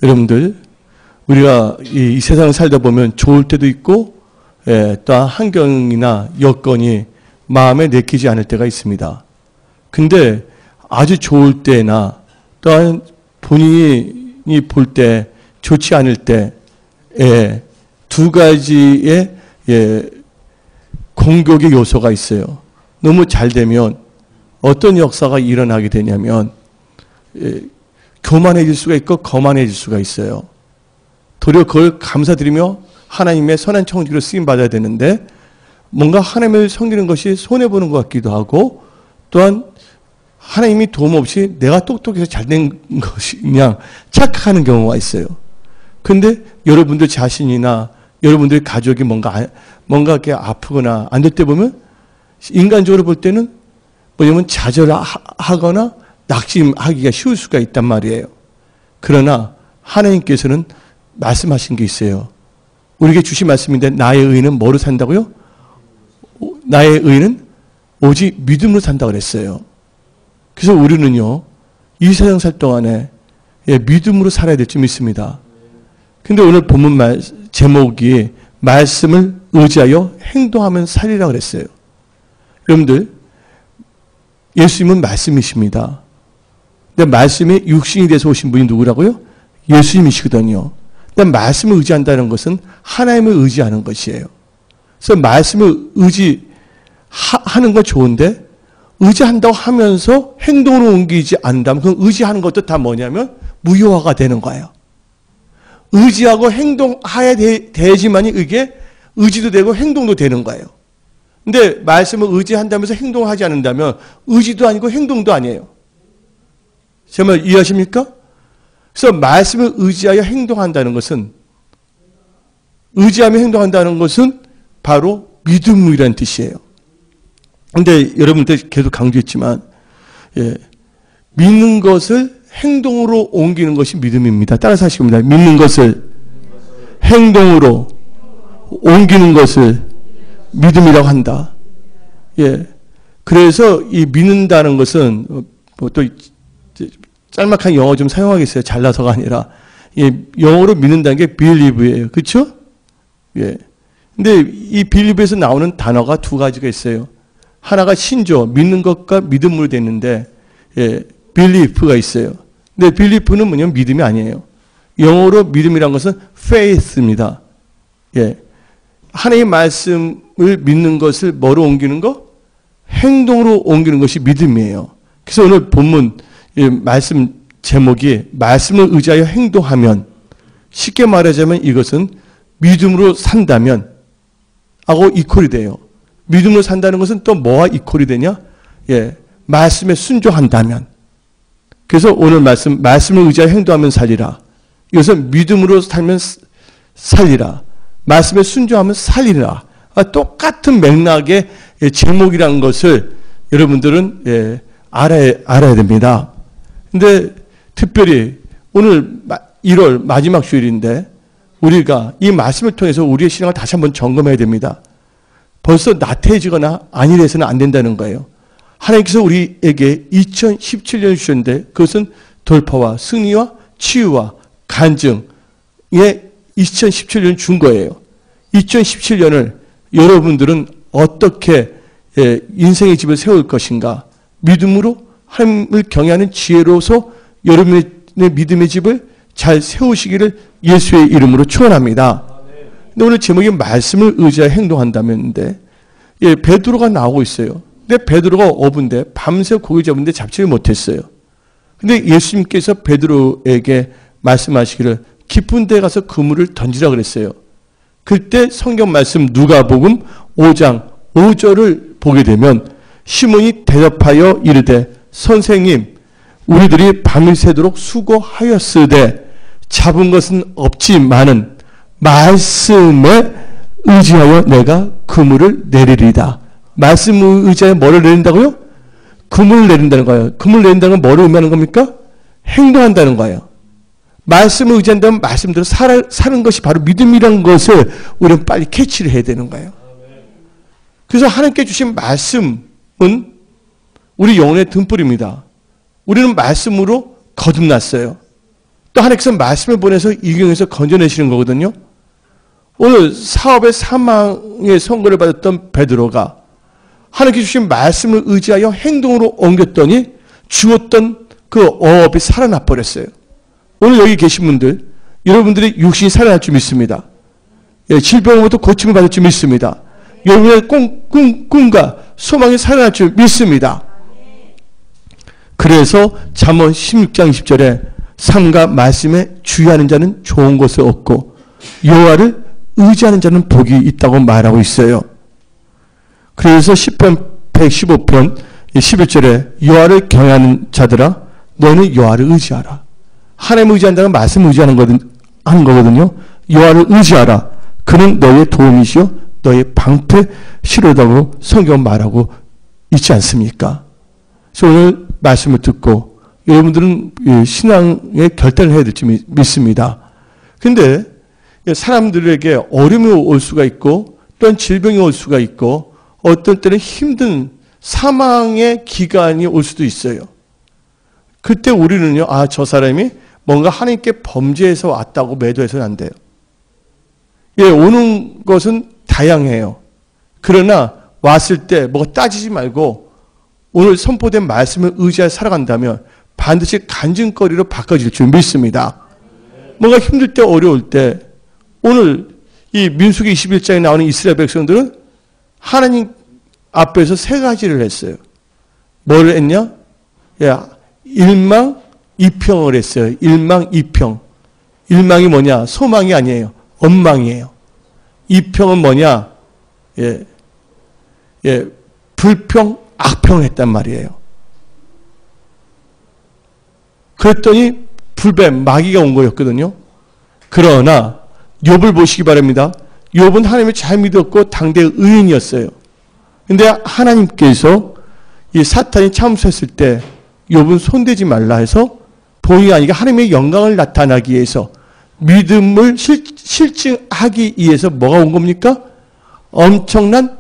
여러분들, 우리가 이 세상을 살다 보면 좋을 때도 있고, 또한 환경이나 여건이 마음에 내키지 않을 때가 있습니다. 근데 아주 좋을 때나 또한 본인이 볼 때 좋지 않을 때, 두 가지의 공격의 요소가 있어요. 너무 잘 되면 어떤 역사가 일어나게 되냐면 교만해질 수가 있고 거만해질 수가 있어요. 도리어 그걸 감사드리며 하나님의 선한 청지기로 쓰임받아야 되는데 뭔가 하나님을 섬기는 것이 손해보는 것 같기도 하고 또한 하나님이 도움 없이 내가 똑똑해서 잘된 것이 그냥 착각하는 경우가 있어요. 근데 여러분들 자신이나 여러분들의 가족이 뭔가 이렇게 아프거나 안 될 때 보면 인간적으로 볼 때는 뭐냐면 좌절하거나 낙심하기가 쉬울 수가 있단 말이에요. 그러나 하나님께서는 말씀하신 게 있어요. 우리에게 주신 말씀인데 나의 의는 뭐로 산다고요? 나의 의는 오직 믿음으로 산다고 그랬어요. 그래서 우리는요, 이 세상 살 동안에 믿음으로 살아야 될 줄 믿습니다. 근데 오늘 본문 제목이 말씀을 의지하여 행동하면 살리라고 그랬어요. 여러분들, 예수님은 말씀이십니다. 근데 말씀이 육신이 돼서 오신 분이 누구라고요? 예수님이시거든요. 근데 말씀을 의지한다는 것은 하나님을 의지하는 것이에요. 그래서 말씀을 의지하는 건 좋은데 의지한다고 하면서 행동으로 옮기지 않는다면 그 의지하는 것도 다 뭐냐면 무효화가 되는 거예요. 의지하고 행동해야 되지만이 이게 의지도 되고 행동도 되는 거예요. 근데 말씀을 의지한다면서 행동을 하지 않는다면 의지도 아니고 행동도 아니에요. 제 말 이해하십니까? 그래서 말씀을 의지하여 행동한다는 것은 의지하며 행동한다는 것은 바로 믿음이라는 뜻이에요. 근데 여러분들 계속 강조했지만 믿는 것을 행동으로 옮기는 것이 믿음입니다. 따라서 하시기 바랍니다. 믿는 것을 행동으로 옮기는 것을 믿음이라고 한다. 그래서 이 믿는다는 것은 또 짤막한 영어 좀 사용하겠어요. 잘나서가 아니라 영어로 믿는다는 게 believe예요. 그렇죠? 근데 이 believe에서 나오는 단어가 두 가지가 있어요. 하나가 신조, 믿는 것과 믿음으로 되는데 belief가 있어요. 근데 belief는 뭐냐면 믿음이 아니에요. 영어로 믿음이란 것은 faith입니다. 하나님의 말씀을 믿는 것을 뭐로 옮기는 거? 행동으로 옮기는 것이 믿음이에요. 그래서 오늘 본문 말씀 제목이 말씀을 의지하여 행동하면, 쉽게 말하자면 이것은 믿음으로 산다면 하고 이퀄이 돼요. 믿음으로 산다는 것은 또 뭐와 이퀄이 되냐? 말씀에 순종한다면. 그래서 오늘 말씀을 의지하여 행동하면 살리라. 이것은 믿음으로 살면 살리라. 말씀에 순종하면 살리라. 똑같은 맥락의 제목이라는 것을 여러분들은 알아야 됩니다. 근데 특별히 오늘 1월 마지막 주일인데 우리가 이 말씀을 통해서 우리의 신앙을 다시 한번 점검해야 됩니다. 벌써 나태해지거나 안일해서는 안 된다는 거예요. 하나님께서 우리에게 2017년 주셨는데 그것은 돌파와 승리와 치유와 간증에 2017년 준 거예요. 2017년을 여러분들은 어떻게 인생의 집을 세울 것인가? 믿음으로 하나님을 경외하는 지혜로서 여러분의 믿음의 집을 잘 세우시기를 예수의 이름으로 축원합니다. 근데 오늘 제목이 말씀을 의지하여 행동한다면인데 베드로가 나오고 있어요. 근데 베드로가 어부인데 밤새 고기 잡은데 잡지를 못했어요. 근데 예수님께서 베드로에게 말씀하시기를 깊은 데 가서 그물을 던지라 그랬어요. 그때 성경 말씀 누가복음 5장 5절을 보게 되면 시몬이 대답하여 이르되 선생님 우리들이 밤을 새도록 수고하였으되 잡은 것은 없지만은 말씀에 의지하여 내가 그물을 내리리다. 말씀을 의지하여 뭐를 내린다고요? 그물을 내린다는 거예요. 그물을 내린다는 건 뭐를 의미하는 겁니까? 행동한다는 거예요. 말씀을 의지한다면 말씀대로 사는 것이 바로 믿음이라는 것을 우리는 빨리 캐치를 해야 되는 거예요. 그래서 하나님께 주신 말씀은 우리 영혼의 등불입니다. 우리는 말씀으로 거듭났어요. 또 하나님께서 말씀을 보내서 이경에서 건져내시는 거거든요. 오늘 사업의 사망의 선고를 받았던 베드로가 하나님께 주신 말씀을 의지하여 행동으로 옮겼더니 죽었던 그 어업이 살아나 버렸어요. 오늘 여기 계신 분들, 여러분들의 육신이 살아날 줄 믿습니다. 예, 질병으로부터 고침을 받을 줄 믿습니다. 여러분의 꿈과 소망이 살아날 줄 믿습니다. 그래서 잠언 16장 20절에 삶과 말씀에 주의하는 자는 좋은 것을 얻고 여호와를 의지하는 자는 복이 있다고 말하고 있어요. 그래서 시편 115편 11절에 여호와를 경외하는 자들아 너는 여호와를 의지하라. 하나님을 의지한다는 말씀을 의지하는 거거든요. 여호와를 의지하라. 그는 너의 도움이시요 너의 방패 시로다고 성경 말하고 있지 않습니까? 그래서 오늘 말씀을 듣고 여러분들은 신앙의 결단을 해야 될지 믿습니다. 그런데 사람들에게 어려움이 올 수가 있고 또한 질병이 올 수가 있고 어떤 때는 힘든 사망의 기간이 올 수도 있어요. 그때 우리는요, 저 사람이 뭔가 하나님께 범죄해서 왔다고 매도해서는 안 돼요. 예, 오는 것은 다양해요. 그러나 왔을 때 뭐가 따지지 말고 오늘 선포된 말씀을 의지하여 살아간다면 반드시 간증거리로 바꿔질 줄 믿습니다. 뭔가 힘들 때 어려울 때 오늘 이 민수기 21장에 나오는 이스라엘 백성들은 하나님 앞에서 세 가지를 했어요. 뭐를 했냐? 일망이평을 했어요. 일망이평. 일망이 뭐냐? 소망이 아니에요. 원망이에요. 이평은 뭐냐? 불평, 악평을 했단 말이에요. 그랬더니 불뱀, 마귀가 온 거였거든요. 그러나 욥을 보시기 바랍니다. 욥은 하나님을 잘 믿었고 당대의 의인이었어요. 근데 하나님께서 이 사탄이 참수했을 때 욥은 손대지 말라 해서 본의가 아니라 하나님의 영광을 나타나기 위해서 믿음을 실증하기 위해서 뭐가 온 겁니까? 엄청난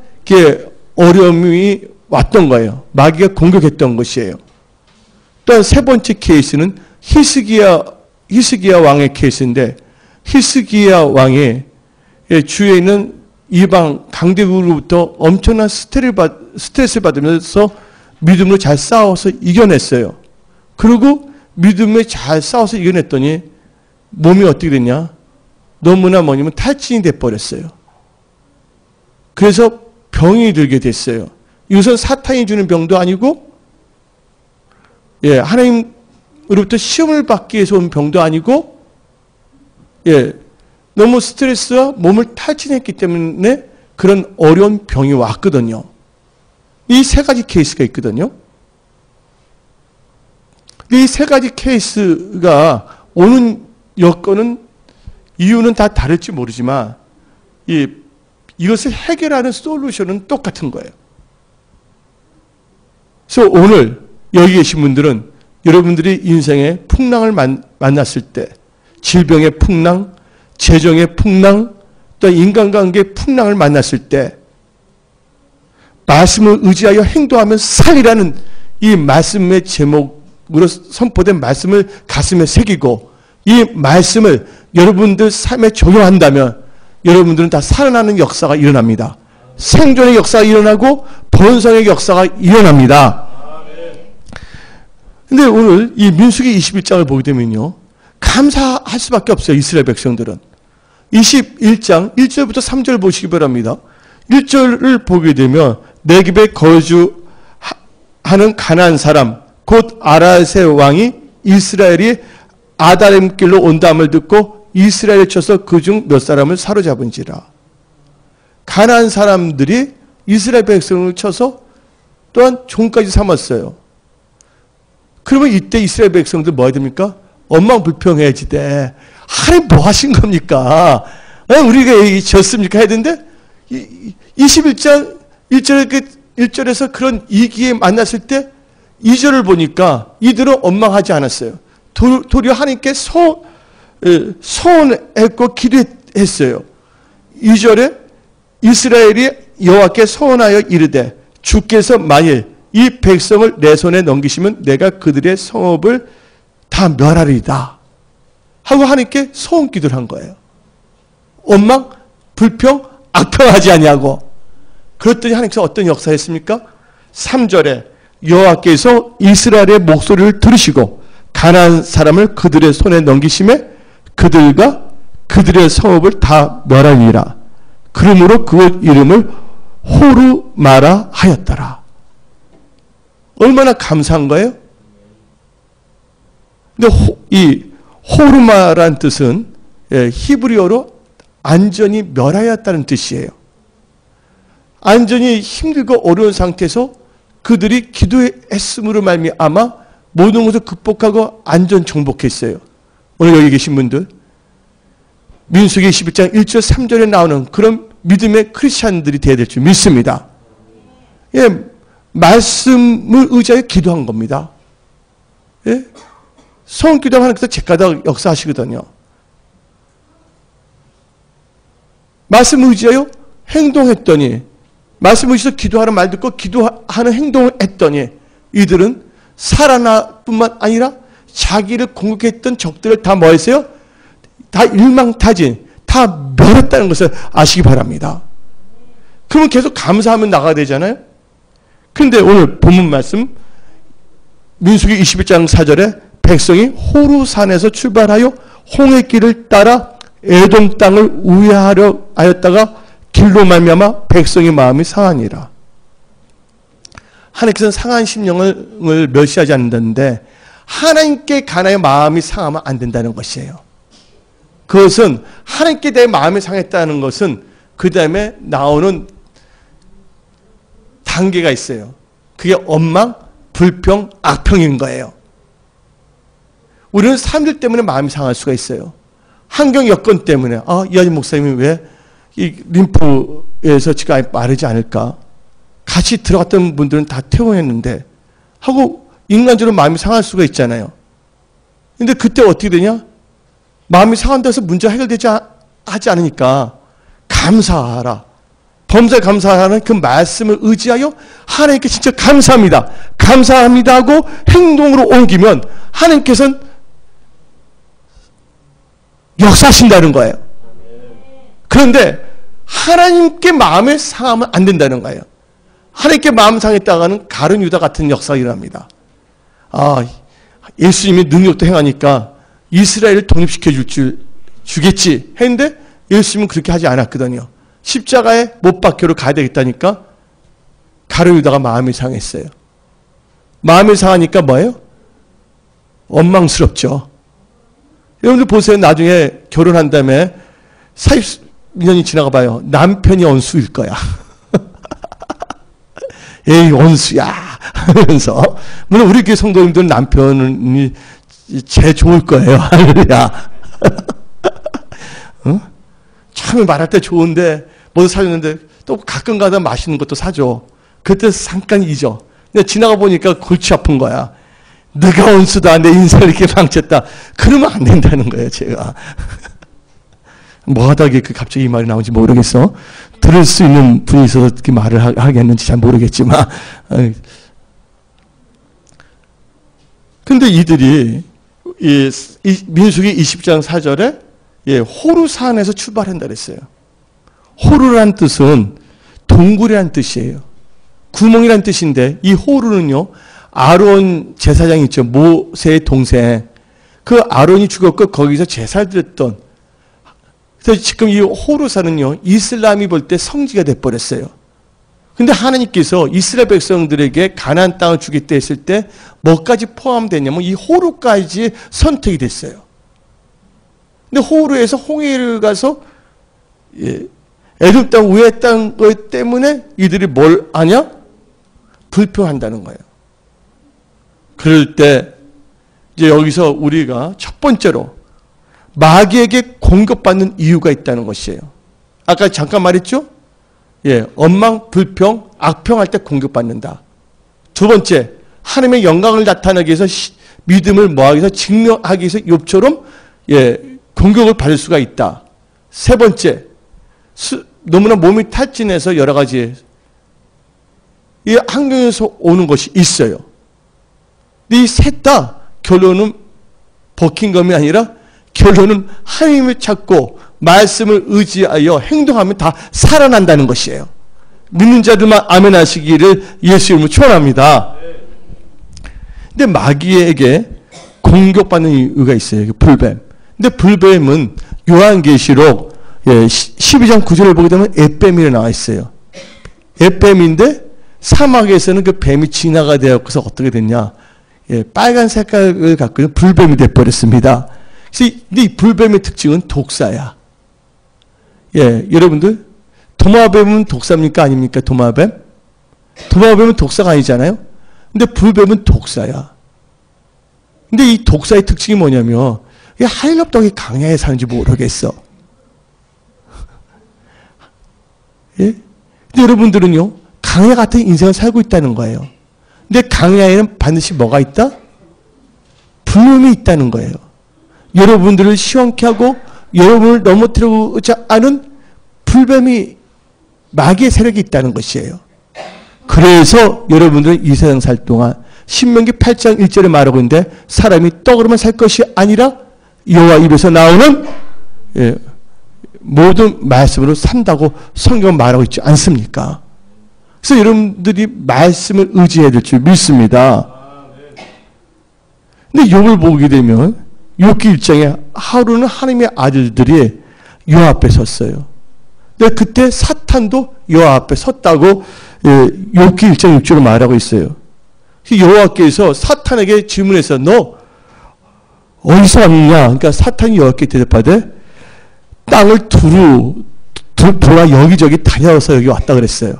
어려움이 왔던 거예요. 마귀가 공격했던 것이에요. 또한 세 번째 케이스는 히스기야 왕의 케이스인데 히스기야 왕의 주위에 있는 이방 강대국으로부터 엄청난 스트레스를 받으면서 믿음으로 잘 싸워서 이겨냈어요. 그리고 믿음에 잘 싸워서 이겨냈더니 몸이 어떻게 됐냐? 너무나 뭐냐면 탈진이 돼버렸어요. 그래서 병이 들게 됐어요. 이것은 사탄이 주는 병도 아니고 하나님으로부터 시험을 받기 위해서 온 병도 아니고 너무 스트레스와 몸을 탈진했기 때문에 그런 어려운 병이 왔거든요. 이 세 가지 케이스가 있거든요. 이 세 가지 케이스가 오는 여건은 이유는 다 다를지 모르지만 이것을 해결하는 솔루션은 똑같은 거예요. 그래서 오늘 여기 계신 분들은 여러분들이 인생의 풍랑을 만났을 때 질병의 풍랑, 재정의 풍랑, 또 인간관계의 풍랑을 만났을 때 말씀을 의지하여 행동하면 살이라는 이 말씀의 제목으로 선포된 말씀을 가슴에 새기고 이 말씀을 여러분들 삶에 적용한다면 여러분들은 다 살아나는 역사가 일어납니다. 생존의 역사가 일어나고 번성의 역사가 일어납니다. 근데 오늘 이 민수기 21장을 보게 되면요. 감사할 수밖에 없어요. 이스라엘 백성들은. 21장 1절부터 3절 보시기 바랍니다. 1절을 보게 되면 네겝에 거주하는 가나안 사람 곧 아라세 왕이 이스라엘이 아다림 길로 온다함을 듣고 이스라엘에 쳐서 그중 몇 사람을 사로잡은지라. 가나안 사람들이 이스라엘 백성을 쳐서 또한 종까지 삼았어요. 그러면 이때 이스라엘 백성들 뭐 해야 됩니까? 원망불평해지대. 하나님 뭐 하신 겁니까? 우리가 졌습니까? 해야 되는데 21장 1절에서 그런 이기에 만났을 때 2절을 보니까 이들은 원망하지 않았어요. 도리어 하나님께 소원했고 기도했어요. 2절에 이스라엘이 여호와께 소원하여 이르되 주께서 만일 이 백성을 내 손에 넘기시면 내가 그들의 성읍을 다 멸하리이다. 하고 하나님께 소원 기도를 한 거예요. 원망, 불평, 악평하지 아니하고. 그랬더니 하나님께서 어떤 역사였습니까? 3절에 여호와께서 이스라엘의 목소리를 들으시고 가나안 사람을 그들의 손에 넘기심에 그들과 그들의 성읍을 다 멸하니라. 그러므로 그 이름을 호르마라 하였더라. 얼마나 감사한 거예요? 근데 이 호르마라는 뜻은 히브리어로 안전히 멸하였다는 뜻이에요. 안전히 힘들고 어려운 상태에서 그들이 기도했음으로 말미암아 모든 것을 극복하고 안전 정복했어요. 오늘 여기 계신 분들 민수기 21장 1절 3절에 나오는 그런 믿음의 크리스찬들이 되어야 될 줄 믿습니다. 예, 말씀을 의지하여 기도한 겁니다. 예? 성원 기도하면 하나님께서 제가다 역사하시거든요. 말씀을 의지하여 행동했더니 말씀을 의지해서 기도하는 말 듣고 기도하는 행동을 했더니 이들은 살아나 뿐만 아니라 자기를 공격했던 적들을 다 뭐 했어요? 다 일망타진, 다 멸했다는 것을 아시기 바랍니다. 그러면 계속 감사하면 나가야 되잖아요. 그런데 오늘 본문 말씀 민수기 21장 4절에 백성이 호루산에서 출발하여 홍해길을 따라 에돔 땅을 우회하려 하였다가 길로 말미암아 백성의 마음이 상하니라. 하나님께서는 상한 심령을 멸시하지 않는다는데 하나님께 가나의 마음이 상하면 안 된다는 것이에요. 그것은 하나님께 내 마음이 상했다는 것은 그 다음에 나오는 단계가 있어요. 그게 원망, 불평, 악평인 거예요. 우리는 사람들 때문에 마음이 상할 수가 있어요. 환경 여건 때문에 이하진 목사님이 왜 이 림프에서 지가 마르지 않을까? 같이 들어갔던 분들은 다 퇴원했는데 하고 인간적으로 마음이 상할 수가 있잖아요. 근데 그때 어떻게 되냐? 마음이 상한다고 해서 문제가 해결되지 하지 않으니까 감사하라. 범사에 감사하는 그 말씀을 의지하여 하나님께 진짜 감사합니다. 감사합니다 하고 행동으로 옮기면 하나님께서는 역사하신다는 거예요. 그런데 하나님께 마음을 상하면 안 된다는 거예요. 하나님께 마음 상했다가는 가룟 유다 같은 역사가 일어납니다. 예수님이 능력도 행하니까 이스라엘을 독립시켜 주겠지 했는데 예수님은 그렇게 하지 않았거든요. 십자가에 못 박혀로 가야 되겠다니까 가룟 유다가 마음이 상했어요. 마음이 상하니까 뭐예요? 원망스럽죠. 여러분들 보세요. 나중에 결혼한 다음에 40년이 지나가 봐요. 남편이 원수일 거야. 에이 원수야 하면서 물론 우리 교회 성도님들은 남편이 제일 좋을 거예요. 할렐루야. 어? 처음에 말할 때 좋은데 뭐 사줬는데 또 가끔 가다 맛있는 것도 사줘. 그때 잠깐 잊어. 근데 지나가 보니까 골치 아픈 거야. 내가 원수다. 내 인생을 이렇게 망쳤다. 그러면 안 된다는 거예요. 제가. 뭐 하다가 갑자기 이 말이 나오는지 모르겠어. 들을 수 있는 분이 있어서 이렇게 말을 하겠는지 잘 모르겠지만. 근데 이들이 이 민수기 20장 4절에 호루산에서 출발한다 그랬어요. 호루란 뜻은 동굴이란 뜻이에요. 구멍이란 뜻인데 이 호루는요. 아론 제사장 있죠. 모세의 동생. 그 아론이 죽었고 거기서 제사를 드렸던. 그래서 지금 이 호루산은요. 이슬람이 볼 때 성지가 돼버렸어요. 근데 하나님께서 이스라엘 백성들에게 가나안 땅을 주겠다 했을 때 뭐까지 포함되냐면 이 호루까지 선택이 됐어요. 근데 호루에서 홍해를 가서 에돔 땅 우회했다는 것 때문에 이들이 뭘 아냐? 불평한다는 거예요. 그럴 때 이제 여기서 우리가 첫 번째로 마귀에게 공격받는 이유가 있다는 것이에요. 아까 잠깐 말했죠? 원망, 불평, 악평할 때 공격받는다. 두 번째, 하나님의 영광을 나타내기 위해서 믿음을 모하기 위해서 증명하기 위해서 욥처럼 공격을 받을 수가 있다. 세 번째, 너무나 몸이 탈진해서 여러 가지 이 환경에서 오는 것이 있어요. 이 셋 다 결론은 버킹검이 아니라 결론은 하나님을 찾고 말씀을 의지하여 행동하면 다 살아난다는 것이에요. 믿는 자들만 아멘 하시기를 예수 이름으로 축원합니다. 근데 마귀에게 공격받는 이유가 있어요. 불뱀. 근데 불뱀은 요한계시록 12장 9절을 보게 되면 햇뱀이라 나와 있어요. 햇뱀인데 사막에서는 그 뱀이 진화가 되어서 어떻게 됐냐? 빨간 색깔을 갖고 있는 불뱀이 되어버렸습니다. 근데 이 불뱀의 특징은 독사야. 여러분들, 도마뱀은 독사입니까? 아닙니까? 도마뱀? 도마뱀은 독사가 아니잖아요? 근데 불뱀은 독사야. 근데 이 독사의 특징이 뭐냐면, 하일럽덕이 강야에 사는지 모르겠어. 근데 여러분들은요, 강야 같은 인생을 살고 있다는 거예요. 근데 강야에는 반드시 뭐가 있다? 불뱀이 있다는 거예요. 여러분들을 시원케 하고 여러분을 넘어뜨리고자 하는 불뱀이 마귀의 세력이 있다는 것이에요. 그래서 여러분들은 이 세상 살 동안 신명기 8장 1절에 말하고 있는데 사람이 떡으로만 살 것이 아니라 여호와 입에서 나오는 모든 말씀으로 산다고 성경은 말하고 있지 않습니까? 그래서 여러분들이 말씀을 의지해야 될 줄 믿습니다. 근데 욥을 보게 되면 욥기 1장에 하루는 하나님의 아들들이 여호와 앞에 섰어요. 근데 그때 사탄도 여호와 앞에 섰다고 욥기 1장 6절로 말하고 있어요. 여호와께서 사탄에게 질문해서 너 어디서 왔느냐? 그러니까 사탄이 여호와께 대답하되 땅을 돌아 여기저기 다녀서 여기 왔다 그랬어요.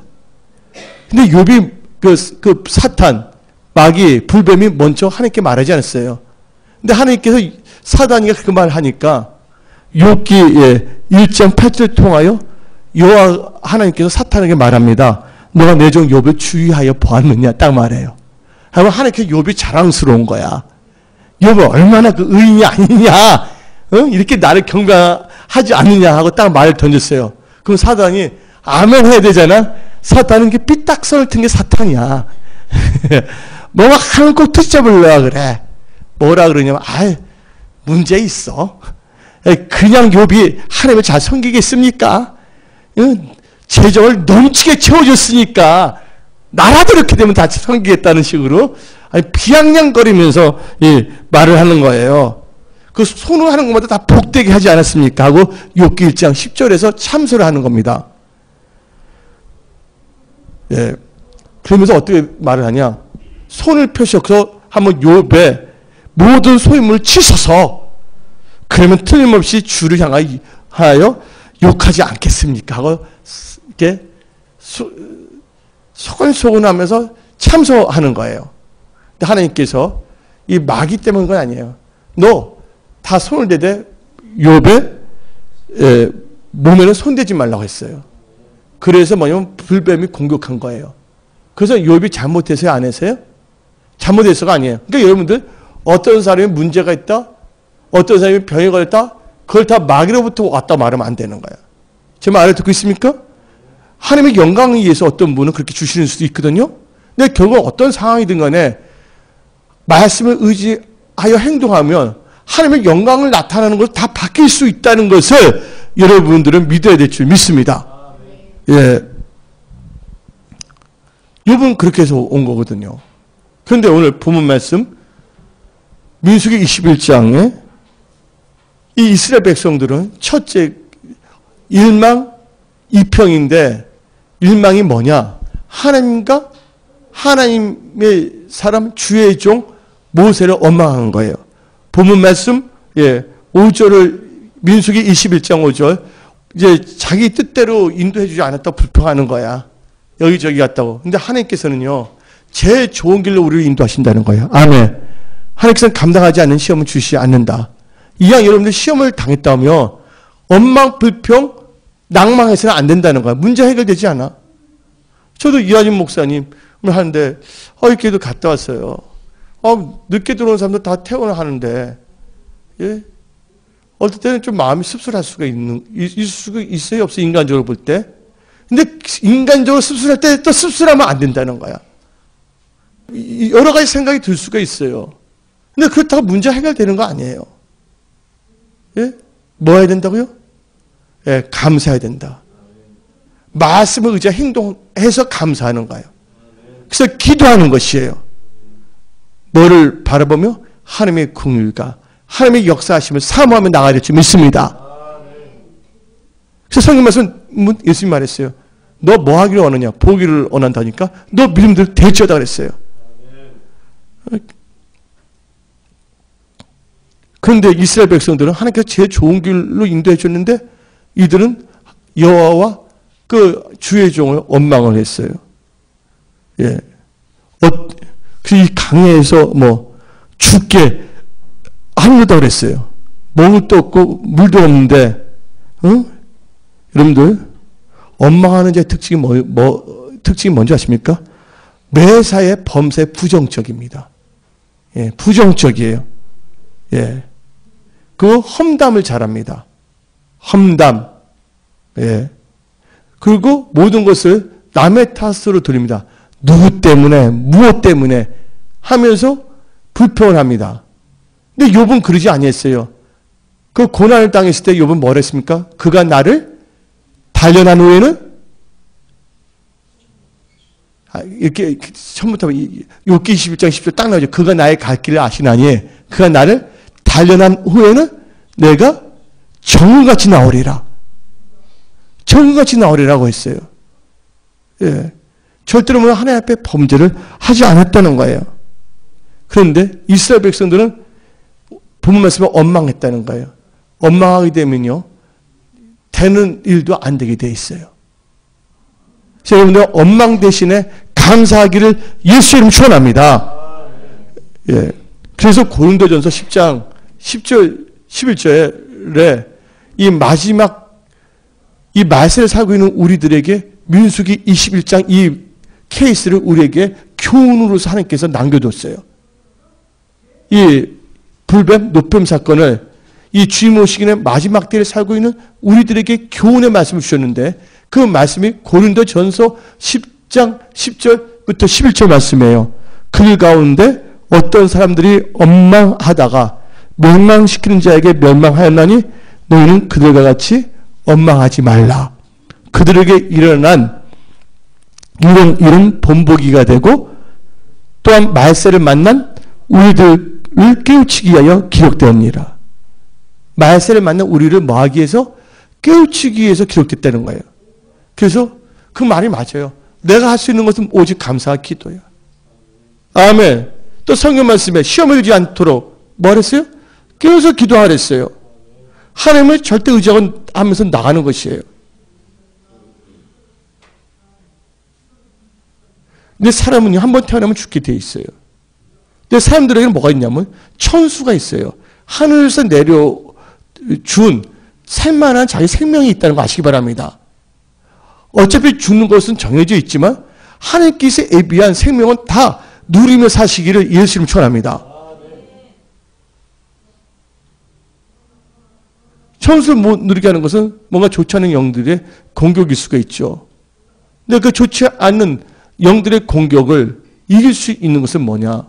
근데 욥이 그 사탄, 마귀, 불뱀이 먼저 하나님께 말하지 않았어요. 근데 하나님께서 사단이가 그 말을 하니까 욥기 1장 8절을 통하여 여호와 하나님께서 사탄에게 말합니다. 너가 내 종 욥을 주의하여 보았느냐? 딱 말해요. 하면 하나님께서 욥이 자랑스러운 거야. 욥은 얼마나 그 의인이 아니냐? 이렇게 나를 경배하지 않느냐? 하고 딱 말을 던졌어요. 그럼 사단이 아멘 해야 되잖아? 사단은 게 삐딱선을 튼 게 사탄이야. 뭐가 하는 꼭 트집으려고 그래. 뭐라 그러냐면, 문제 있어. 그냥 욥이 하나님을 잘 섬기겠습니까? 재정을 넘치게 채워줬으니까, 나라도 이렇게 되면 다 섬기겠다는 식으로, 비아냥거리면서 말을 하는 거예요. 그 손을 하는 것마다 다 복되게 하지 않았습니까? 하고 욥기 1장 10절에서 참소를 하는 겁니다. 그러면서 어떻게 말을 하냐? 손을 펴셔서 한번 욥의 모든 소유물을 치셔서 그러면 틀림없이 주를 향하여 욕하지 않겠습니까? 하고 이렇게 소곤소곤하면서 참소하는 거예요. 근데 하나님께서 이 마귀 때문인 건 아니에요. 너 다 손을 대되 욥의 몸에는 손대지 말라고 했어요. 그래서 뭐냐면 불뱀이 공격한 거예요. 그래서 욥이 잘못해서요? 안 해서요? 잘못해서가 아니에요. 그러니까 여러분들 어떤 사람이 문제가 있다? 어떤 사람이 병에 걸렸다? 그걸 다 마귀로부터 왔다 말하면 안 되는 거예요. 제 말을 듣고 있습니까? 하나님의 영광을 위해서 어떤 분은 그렇게 주시는 수도 있거든요. 근데 결국 어떤 상황이든 간에 말씀을 의지하여 행동하면 하나님의 영광을 나타나는 것을 다 바뀔 수 있다는 것을 여러분들은 믿어야 될 줄 믿습니다. 욥은 그렇게 해서 온 거거든요. 그런데 오늘 본문 말씀 민수기 21장에 이 이스라엘 백성들은 첫째 일망 이평인데 일망이 뭐냐? 하나님과 하나님의 사람 주의 종 모세를 원망한 거예요. 본문 말씀 5절을 민수기 21장 5절 이제 자기 뜻대로 인도해 주지 않았다고 불평하는 거야. 여기저기 갔다고. 근데 하나님께서는요. 제일 좋은 길로 우리를 인도하신다는 거예요. 아멘. 하나님께서는 감당하지 않는 시험은 주시지 않는다. 이왕 여러분들 시험을 당했다면 원망, 불평, 낭망해서는 안 된다는 거야. 문제 해결되지 않아. 저도 이하진 목사님을 하는데 이렇게도 갔다 왔어요. 늦게 들어온 사람들 다 퇴원을 하는데 어떨 때는 좀 마음이 씁쓸할 수가 있을 수가 있어요? 없어요? 인간적으로 볼 때. 근데 인간적으로 씁쓸할 때 또 씁쓸하면 안 된다는 거야. 여러 가지 생각이 들 수가 있어요. 근데 그렇다고 문제 해결되는 거 아니에요. 뭐 해야 된다고요? 예, 감사해야 된다. 말씀을 의지해 행동해서 감사하는 거예요. 그래서 기도하는 것이에요. 뭐를 바라보며? 하나님의 긍휼과 하나님의 역사하심을 사모하며 나가야 될 줄 믿습니다. 그래서 성경 말씀 예수님 말했어요. 너 뭐 하기를 원하냐? 보기를 원한다니까 너 믿음대로 될지어다 그랬어요. 그런데 이스라엘 백성들은 하나님께서 제일 좋은 길로 인도해 줬는데 이들은 여호와와 그 주의 종을 원망을 했어요. 예. 이 강에서 뭐 죽게 하늘다 그랬어요. 먹을도 없고 물도 없는데, 여러분들 원망하는 자의 특징이 특징이 뭔지 아십니까? 매사에 범사에 부정적입니다. 예, 부정적이에요. 예. 그 험담을 잘합니다. 험담. 예. 그리고 모든 것을 남의 탓으로 돌립니다. 누구 때문에, 무엇 때문에 하면서 불평을 합니다. 근데 욥은 그러지 아니했어요. 그 고난을 당했을 때 욥은 뭘 했습니까? 그가 나를 단련한 후에는 이렇게 처음부터 욥기 21장 10절 딱 나오죠. 그가 나의 갈 길을 아시나니 그가 나를 단련한 후에는 내가 정금같이 나오리라. 정금같이 나오리라고 했어요. 예. 절대로 하나님 앞에 범죄를 하지 않았다는 거예요. 그런데 이스라엘 백성들은 본문 말씀에 원망했다는 거예요. 원망하게 되면요. 되는 일도 안 되게 돼 있어요. 그래서 여러분들 원망 대신에 감사하기를 예수 이름 축원합니다. 예. 그래서 고린도전서 10장 10절 11절에 이 마지막 이 말세를 살고 있는 우리들에게 민수기 21장 이 케이스를 우리에게 교훈으로서 하나님께서 남겨뒀어요. 이 불뱀, 노뱀 사건을 이 주임 오시기의 마지막 때를 살고 있는 우리들에게 교훈의 말씀을 주셨는데 그 말씀이 고린도전서 10장 10절부터 11절 말씀이에요. 그 가운데 어떤 사람들이 원망하다가 멸망시키는 자에게 멸망하였나니 너희는 그들과 같이 원망하지 말라. 그들에게 일어난 이런 일은 본보기가 되고 또한 말세를 만난 우리들을 깨우치기 위하여 기록되었느니라. 말세를 만난 우리를 뭐하기 위해서? 깨우치기 위해서 기록됐다는 거예요. 그래서 그 말이 맞아요. 내가 할 수 있는 것은 오직 감사와 기도야. 아멘. 또 성경 말씀에 시험을 들지 않도록 뭐 했어요? 깨워서 기도하랬어요. 하나님을 절대 의지하면서 나가는 것이에요. 근데 사람은요, 한번 태어나면 죽게 돼 있어요. 근데 사람들에게는 뭐가 있냐면 천수가 있어요. 하늘에서 내려준 살만한 자기 생명이 있다는 거 아시기 바랍니다. 어차피 죽는 것은 정해져 있지만 하나님께서 예비한 생명은 다 누리며 사시기를 예수님 축원합니다. 천수를 못 누리게 하는 것은 뭔가 좋지 않은 영들의 공격일 수가 있죠. 근데 그 좋지 않는 영들의 공격을 이길 수 있는 것은 뭐냐?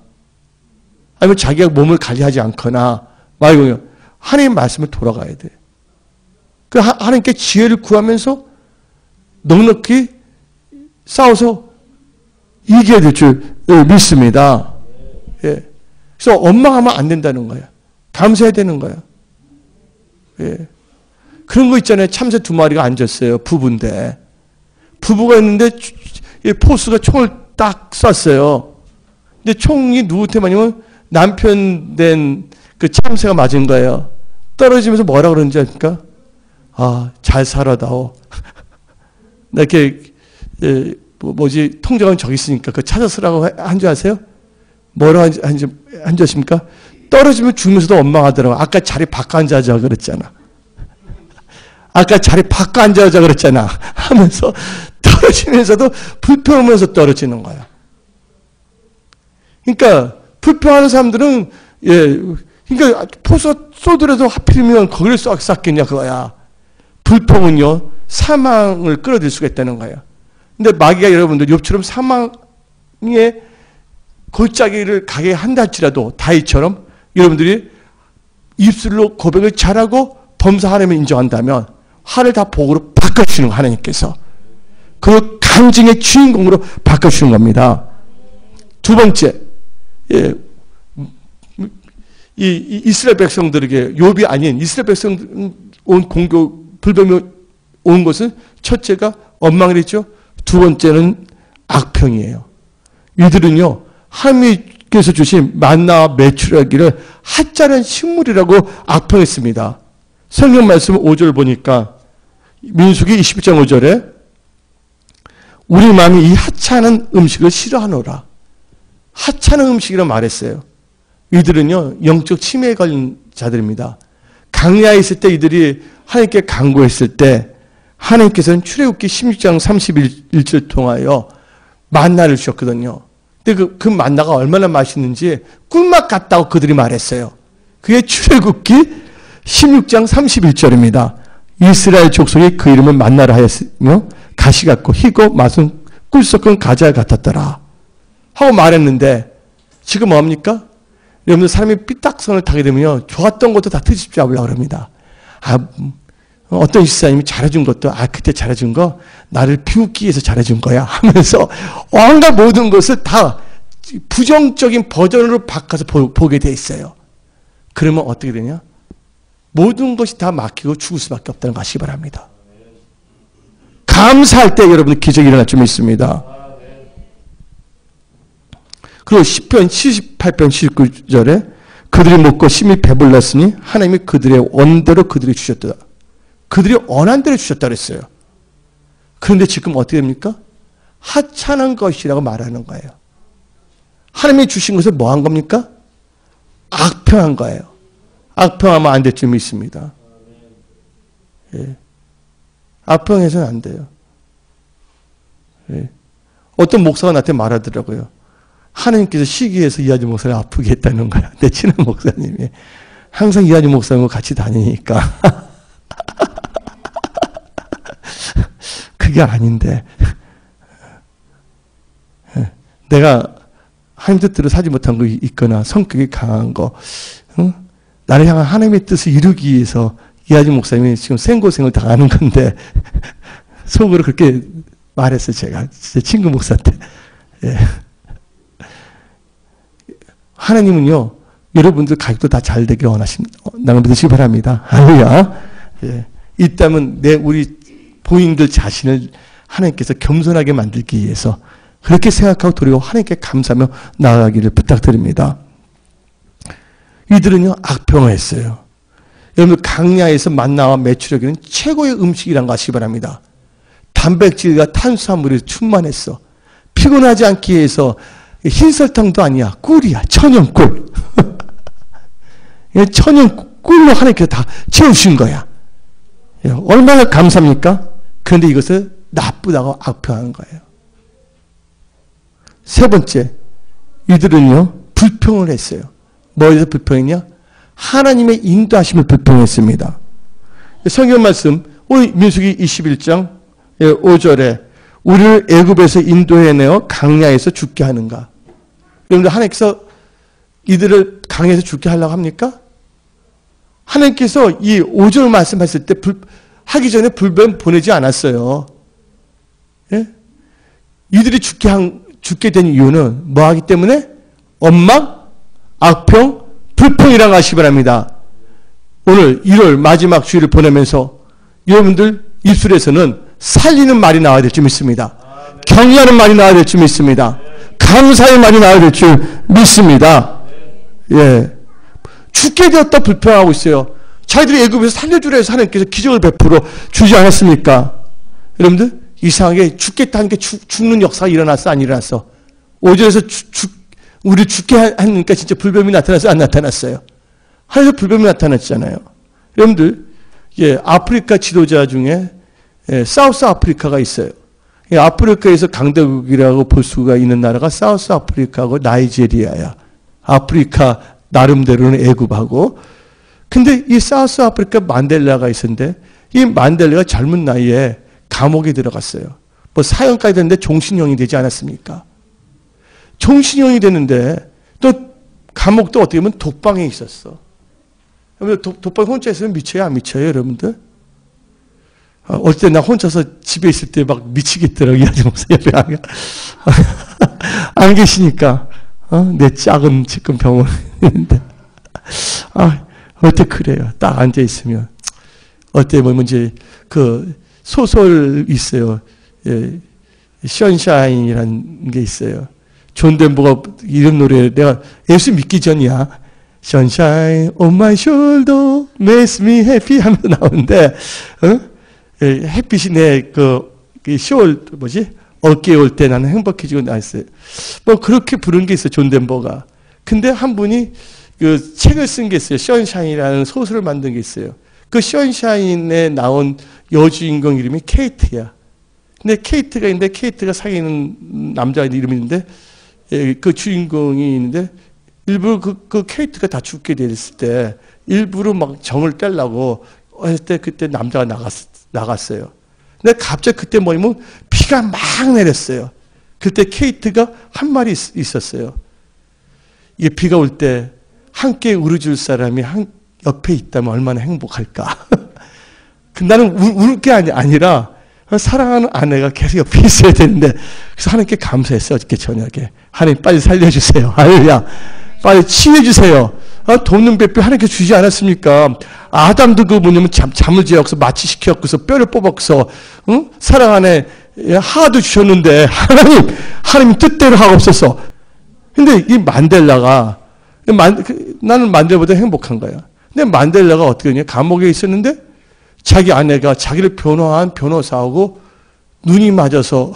아니면 자기가 몸을 관리하지 않거나 말고 하나님의 말씀을 돌아가야 돼. 그 하나님께 지혜를 구하면서 넉넉히 싸워서 이겨야 될 줄 믿습니다. 예. 그래서 원망하면 안 된다는 거야. 감사해야 되는 거야. 예. 그런 거 있잖아요. 참새 두 마리가 앉았어요. 부부인데. 부부가 있는데 포수가 총을 딱 쐈어요. 근데 총이 누구한테 맞으면 남편 된 그 참새가 맞은 거예요. 떨어지면서 뭐라 그러는지 아십니까? 아, 잘 살아다오. 나 이렇게, 뭐지, 통장은 저기 있으니까 그거 찾아 쓰라고 한 줄 아세요? 뭐라 한 줄 아십니까? 떨어지면 죽으면서도 원망하더라고. 아까 자리 바꿔 앉아자 그랬잖아. 아까 자리 바꿔 앉아자 그랬잖아. 하면서 떨어지면서도 불평하면서 떨어지는 거야. 그러니까 불평하는 사람들은 그러니까 포수 쏘더라도 하필이면 거기를 쐈겠냐 그거야. 불평은요 사망을 끌어들일 수가 있다는 거야. 근데 마귀가 여러분들 욥처럼 사망의 골짜기를 가게 한다 할지라도 다윗처럼 여러분들이 입술로 고백을 잘하고 범사 하나님을 인정한다면 화를 다 복으로 바꿔주시는 거 하나님께서. 그 간증의 주인공으로 바꿔주시는 겁니다. 두 번째, 예, 이 이스라엘 백성들에게 욥이 아닌 이스라엘 백성 온 공격 불뱀이 온 것은 첫째가 원망이랬죠. 두 번째는 악평이에요. 이들은요 하나님께서 주신 만나와 메추라기를 하찮은 식물이라고 악평했습니다. 성경 말씀 5절 보니까 민수기 21장 5절에 우리 마음이 이 하찮은 음식을 싫어하노라. 하찮은 음식이라고 말했어요. 이들은요 영적 치매에 걸린 자들입니다. 강야에 있을 때 이들이 하나님께 간구했을 때 하나님께서는 출애굽기 16장 31절 통하여 만나를 주셨거든요. 근데 그 만나가 얼마나 맛있는지 꿀맛 같다고 그들이 말했어요. 그게 출애굽기 16장 31절입니다. 이스라엘 족속이 그 이름을 만나라 하였으며 가시 같고 희고 맛은 꿀 섞은 과자 같았더라 하고 말했는데 지금 뭡니까? 여러분들 사람이 삐딱선을 타게 되면요 좋았던 것도 다 트집 잡으려고 합니다. 어떤 집사님이 잘해준 것도 그때 잘해준 거 나를 비웃기 위해서 잘해준 거야 하면서 온갖 모든 것을 다 부정적인 버전으로 바꿔서 보게 돼 있어요. 그러면 어떻게 되냐? 모든 것이 다 막히고 죽을 수밖에 없다는 거 아시기 바랍니다. 감사할 때 여러분 기적이 일어날 줄 믿습니다. 그리고 시편 78편 19절에 그들이 먹고 심히 배불렀으니 하나님이 그들의 원대로 그들이 주셨다. 그들이 원한 대로 주셨다 그랬어요. 그런데 지금 어떻게 됩니까? 하찮은 것이라고 말하는 거예요. 하나님이 주신 것을 뭐 한 겁니까? 악평한 거예요. 악평하면 안 될 줄 믿습니다. 예. 악평해서는 안 돼요. 예. 어떤 목사가 나한테 말하더라고요. 하나님께서 시기해서 이하주 목사를 아프게 했다는 거야. 내 친한 목사님이. 항상 이하주 목사님과 같이 다니니까. 그게 아닌데. 내가 하나님 뜻대로 사지 못한 거 있거나 성격이 강한 거, 응? 나를 향한 하나님의 뜻을 이루기 위해서 이하주 목사님이 지금 생고생을 당하는 건데 속으로 그렇게 말했어요. 제가 제 친구 목사한테. 예. 하나님은요 여러분들 가족도 다 잘 되길 원하십니다. 나는 믿으시기 바랍니다. 할렐루야. 예. 있다면 우리 본인들 자신을 하나님께서 겸손하게 만들기 위해서 그렇게 생각하고 도리어 하나님께 감사하며 나아가기를 부탁드립니다. 이들은요 악평했어요. 여러분들 강야에서 만나와 메추라기는 최고의 음식이란 거 아시기 바랍니다. 단백질과 탄수화물이 충만했어. 피곤하지 않기 위해서 흰설탕도 아니야. 꿀이야. 천연꿀. 천연꿀로 하나님께서 다 채우신 거야. 얼마나 감사합니까? 그런데 이것을 나쁘다고 악평한 거예요. 세 번째, 이들은요 불평을 했어요. 뭐에서 불평했냐? 하나님의 인도하심을 불평했습니다. 성경 말씀 오늘 민수기 21장 5절에 우리를 애굽에서 인도해내어 강야에서 죽게 하는가? 여러분들 하나님께서 이들을 강야에서 죽게 하려고 합니까? 하나님께서 이 5절 말씀하실 때 하기 전에 불뱀 보내지 않았어요. 예? 이들이 죽게 된 이유는 뭐 하기 때문에? 원망, 악평, 불평이라고 하시기 바랍니다. 오늘 1월 마지막 주일을 보내면서 여러분들 입술에서는 살리는 말이 나와야 될 줄 믿습니다. 격려하는 말이 나와야 될 줄 믿습니다. 감사의 말이 나와야 될 줄 믿습니다. 예. 죽게 되었다 불평하고 있어요. 자기들이 애굽에서 살려주려 해서 하나님께서 기적을 베풀어 주지 않았습니까? 여러분들 이상하게 죽겠다는 게 죽는 역사가 일어났어 안 일어났어? 5절에서 우리 죽게 하니까 진짜 불뱀이 나타났어 안 나타났어요? 하늘에서 불뱀이 나타났잖아요. 여러분들 예, 아프리카 지도자 중에 사우스 아프리카가 있어요. 아프리카에서 강대국이라고 볼 수가 있는 나라가 사우스 아프리카하고 나이지리아야. 아프리카 나름대로는 애굽하고. 근데 이 사우스 아프리카 만델라가 있었는데 이 만델라가 젊은 나이에 감옥에 들어갔어요. 뭐 사형까지 됐는데 종신형이 되지 않았습니까? 종신형이 됐는데 또 감옥도 어떻게 보면 독방에 있었어. 독방 혼자 있으면 미쳐요? 안 미쳐요, 여러분들? 어릴 때 나 혼자서 집에 있을 때 막 미치겠더라고요. 옆에 안 계시니까. 내 작은 지금 병원에 있는데. 어때 그래요. 딱 앉아 있으면. 어때 뭐 이제 그 소설 있어요. 예, 션샤인이라는 게 있어요. 존 덴버가 이런 노래 내가 예수 믿기 전이야. Sunshine on my shoulder makes me happy 하면서 나오는데 예, 햇빛이 내 어깨에 올 때 나는 행복해지고 나있어요. 뭐 그렇게 부른 게 있어요. 존 덴버가. 근데 한 분이 그 책을 쓴 게 있어요. 션샤인이라는 소설을 만든 게 있어요. 그 션샤인에 나온 여주인공 이름이 케이트야. 근데 케이트가 있는데 케이트가 사귀는 남자 이름이 있는데 예, 그 주인공이 있는데 일부러 그 케이트가 다 죽게 됐을 때 일부러 막 정을 떼려고 했을 때 그때 남자가 나갔어요. 근데 갑자기 그때 뭐냐면 비가 막 내렸어요. 그때 케이트가 한 말이 있었어요. 이게 비가 올 때 함께 울어줄 사람이 옆에 있다면 얼마나 행복할까. 나는 울 게 아니라 사랑하는 아내가 계속 옆에 있어야 되는데 그래서 하나님께 감사했어요. 어저께 저녁에. 하나님 빨리 살려주세요. 할렐루야. 빨리 치유해주세요. 돕는 배뼈 하나님께 주지 않았습니까? 아담도 그 뭐냐면 잠을 재워서 마취시켜서 뼈를 뽑아서 사랑 안에 하도 주셨는데 하나님 뜻대로 하옵소서. 근데 이 만델라가 나는 만델라보다 행복한 거야. 근데 만델라가 어떻게 했냐? 감옥에 있었는데 자기 아내가 자기를 변호한 변호사하고 눈이 맞아서